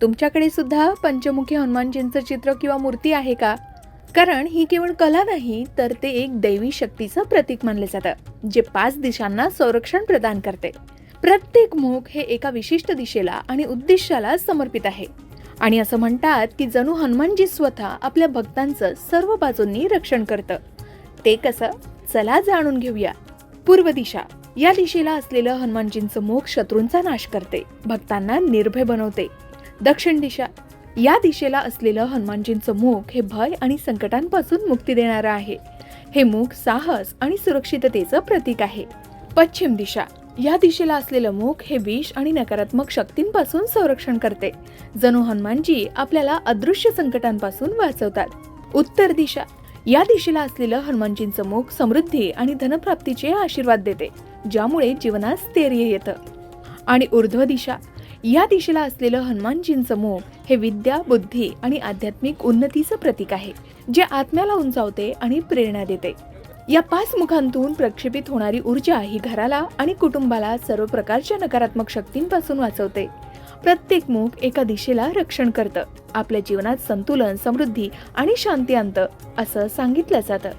तुमच्याकडे सुद्धा पंचमुखी हनुमानजींचं चित्र किंवा मूर्ती आहे का? कारण ही केवळ कला नाही, तर ते एक दैवी शक्तीचं प्रतीक मानले जातं, जे 5 दिशांना संरक्षण प्रदान करते. प्रत्येक मुख हे एका विशिष्ट दिशेला आणि उद्देशाला समर्पित आहे. आणि असं म्हणतात की जणू हनुमानजी स्वतः आपल्या भक्तांचं सर्व बाजूंनी रक्षण करतं. ते कसं? चला जाणून घेऊया. पूर्व दिशा. या दिशेला असलेलं हनुमानजींचं मुख शत्रूंचा नाश करते, भक्तांना निर्भय बनवते. दक्षिण दिशा. या दिशेला असलेलं हनुमानजींचं मुख हे भय आणि संकटांपासून मुक्ती देणारं आहे. हे मुख साहस आणि सुरक्षिततेचं प्रतीक आहे. पश्चिम दिशा. या दिशेला असलेलं मुख हे विष आणि नकारात्मक शक्तींपासून संरक्षण करते, जणू हनुमानजी आपल्याला अदृश्य संकटांपासून वाचवतात. उत्तर दिशा. या दिशेला असलेलं हनुमानजींचं मुख समृद्धी आणि धनप्राप्तीचे आशीर्वाद देते, ज्यामुळे जीवनात स्थैर्य येतं. आणि ऊर्ध्व दिशा. या दिशेला असलेलं हनुमानजींचं मुख हे विद्या, बुद्धी आणि आध्यात्मिक उन्नतीचं प्रतीक आहे, जे आत्म्याला उंचावते आणि प्रेरणा देते. या 5 मुखांतून प्रक्षेपित होणारी ऊर्जा ही घराला आणि कुटुंबाला सर्व प्रकारच्या नकारात्मक शक्तींपासून वाचवते. प्रत्येक मुख एका दिशेला रक्षण करतं, आपल्या जीवनात संतुलन, समृद्धी आणि शांती आणतं, असं सांगितलं जातं.